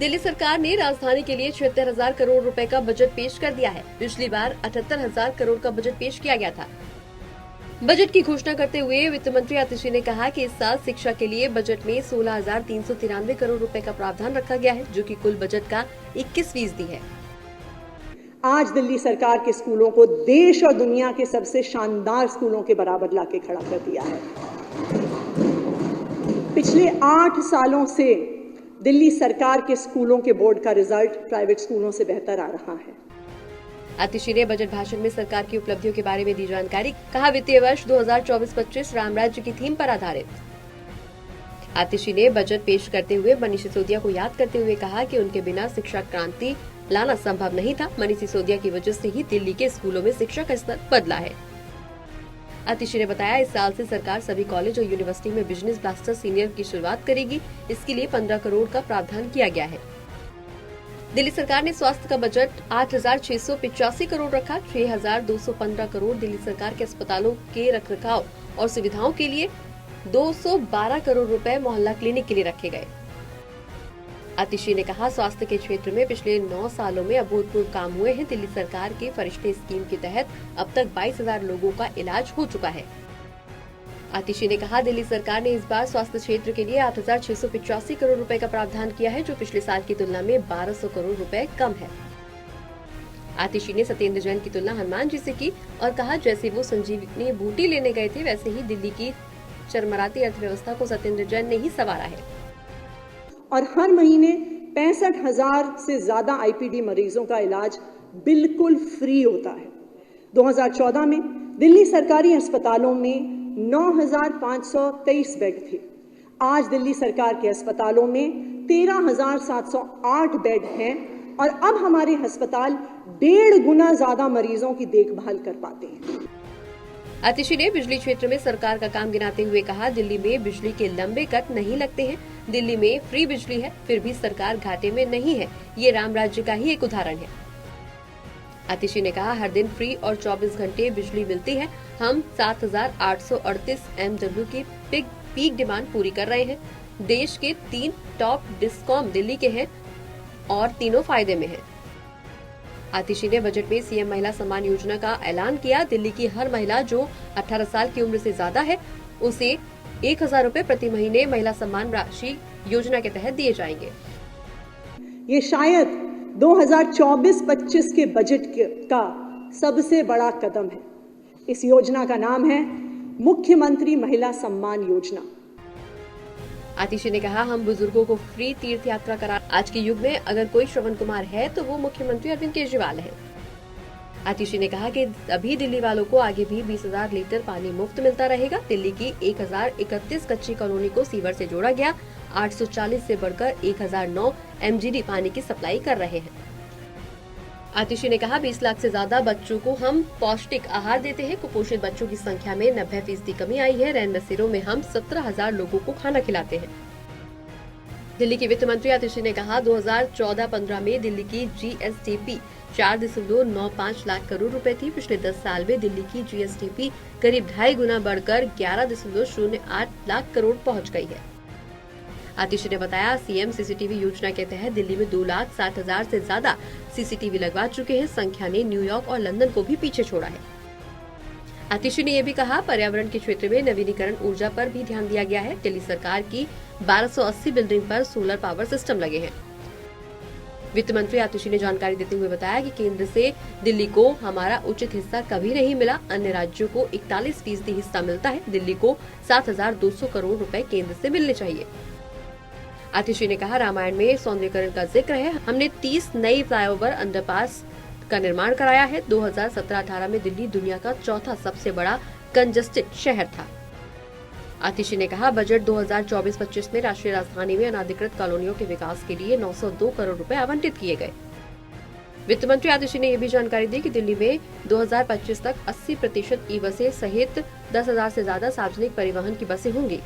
दिल्ली सरकार ने राजधानी के लिए 76,000 करोड़ रुपए का बजट पेश कर दिया है। पिछली बार 78,000 करोड़ का बजट पेश किया गया था। बजट की घोषणा करते हुए वित्त मंत्री आतिशी ने कहा कि इस साल शिक्षा के लिए बजट में 16,393 करोड़ रुपए का प्रावधान रखा गया है, जो कि कुल बजट का 21% है। आज दिल्ली सरकार के स्कूलों को देश और दुनिया के सबसे शानदार स्कूलों के बराबर लाके खड़ा कर दिया है। पिछले 8 सालों से दिल्ली सरकार के स्कूलों के बोर्ड का रिजल्ट प्राइवेट स्कूलों से बेहतर आ रहा है। आतिशी ने बजट भाषण में सरकार की उपलब्धियों के बारे में दी जानकारी। कहा, वित्तीय वर्ष 2024-25 राम राज्य की थीम पर आधारित। आतिशी ने बजट पेश करते हुए मनीष सिसोदिया को याद करते हुए कहा कि उनके बिना शिक्षा क्रांति लाना संभव नहीं था। मनीष सिसोदिया की वजह से ही दिल्ली के स्कूलों में शिक्षा का स्तर बदला है। आतिशी ने बताया, इस साल से सरकार सभी कॉलेज और यूनिवर्सिटी में बिजनेस ब्लास्टर सीनियर की शुरुआत करेगी। इसके लिए 15 करोड़ का प्रावधान किया गया है। दिल्ली सरकार ने स्वास्थ्य का बजट 8,685 करोड़ रखा। 6,215 करोड़ दिल्ली सरकार के अस्पतालों के रखरखाव और सुविधाओं के लिए, 212 करोड़ रुपए मोहल्ला क्लिनिक के लिए रखे गए। आतिशी ने कहा, स्वास्थ्य के क्षेत्र में पिछले 9 सालों में अभूतपूर्व काम हुए हैं। दिल्ली सरकार के फरिश्ते स्कीम के तहत अब तक 22,000 लोगों का इलाज हो चुका है। आतिशी ने कहा, दिल्ली सरकार ने इस बार स्वास्थ्य क्षेत्र के लिए 8,685 करोड़ रुपए का प्रावधान किया है, जो पिछले साल की तुलना में 1,200 करोड़ रुपए कम है। आतिशी ने सत्येंद्र जैन की तुलना हनुमान जी से की और कहा, जैसे वो संजीवनी बूटी लेने गए थे, वैसे ही दिल्ली की चरमराती अर्थव्यवस्था को सत्येंद्र जैन ने ही संवारा है। और हर महीने 65,000 से ज्यादा आईपीडी मरीजों का इलाज बिल्कुल फ्री होता है। 2014 में दिल्ली सरकारी अस्पतालों में 9,523 बेड थे। आज दिल्ली सरकार के अस्पतालों में 13,708 बेड हैं और अब हमारे अस्पताल 1.5 गुना ज्यादा मरीजों की देखभाल कर पाते हैं। आतिशी ने बिजली क्षेत्र में सरकार का काम गिनाते हुए कहा, दिल्ली में बिजली के लंबे कट नहीं लगते हैं। दिल्ली में फ्री बिजली है, फिर भी सरकार घाटे में नहीं है। ये राम राज्य का ही एक उदाहरण है। आतिशी ने कहा, हर दिन फ्री और 24 घंटे बिजली मिलती है। हम 7,838 MW की पीक डिमांड पूरी कर रहे हैं। देश के 3 टॉप डिस्कॉम दिल्ली के हैं और तीनों फायदे में हैं। आतिशी ने बजट में सीएम महिला सम्मान योजना का ऐलान किया। दिल्ली की हर महिला जो 18 साल की उम्र से ज्यादा है, उसे 1,000 रुपए प्रति महीने महिला सम्मान राशि योजना के तहत दिए जाएंगे। ये शायद 2024-25 के बजट का सबसे बड़ा कदम है। इस योजना का नाम है मुख्यमंत्री महिला सम्मान योजना। आतिशी ने कहा, हम बुजुर्गों को फ्री तीर्थ यात्रा करा। आज के युग में अगर कोई श्रवण कुमार है तो वो मुख्यमंत्री अरविंद केजरीवाल है। आतिशी ने कहा कि अभी दिल्ली वालों को आगे भी 20,000 लीटर पानी मुफ्त मिलता रहेगा। दिल्ली की 1,031 कच्ची कॉलोनी को सीवर से जोड़ा गया। 840 से बढ़कर 1,009 MGD पानी की सप्लाई कर रहे हैं। आतिशी ने कहा, 20 लाख से ज्यादा बच्चों को हम पौष्टिक आहार देते हैं। कुपोषित बच्चों की संख्या में 90% कमी आई है। रैन बसेरों में हम 17,000 लोगों को खाना खिलाते हैं। दिल्ली की वित्त मंत्री आतिशी ने कहा, 2014-15 में दिल्ली की GSDP 4.95 लाख करोड़ रुपए थी। पिछले 10 साल में दिल्ली की GSDP करीब 2.5 गुना बढ़कर 11.08 लाख करोड़ पहुंच गई है। आतिशी ने बताया, सीएम सीसीटीवी योजना के तहत दिल्ली में 2,60,000 से ज्यादा सीसीटीवी लगवा चुके हैं। संख्या ने न्यूयॉर्क और लंदन को भी पीछे छोड़ा है। आतिशी ने यह भी कहा, पर्यावरण के क्षेत्र में नवीनीकरण ऊर्जा पर भी ध्यान दिया गया है। दिल्ली सरकार की 1280 बिल्डिंग पर सोलर पावर सिस्टम लगे हैं। वित्त मंत्री आतिशी ने जानकारी देते हुए बताया कि केंद्र से दिल्ली को हमारा उचित हिस्सा कभी नहीं मिला। अन्य राज्यों को 41% हिस्सा मिलता है। दिल्ली को 7,200 करोड़ रुपए केंद्र से मिलने चाहिए। आतिशी ने कहा, रामायण में सौंदर्यीकरण का जिक्र है। हमने 30 नई फ्लाईओवर अंडरपास का निर्माण कराया है। 2017-18 में दिल्ली दुनिया का चौथा सबसे बड़ा कंजस्टेड शहर था। आतिशी ने कहा, बजट 2024-25 में राष्ट्रीय राजधानी में अनाधिकृत कॉलोनियों के विकास के लिए 902 करोड़ रुपए आवंटित किए गए। वित्त मंत्री आतिशी ने यह भी जानकारी दी कि दिल्ली में 2025 तक 80% ई बसें सहित 10,000 से ज्यादा सार्वजनिक परिवहन की बसें होंगी।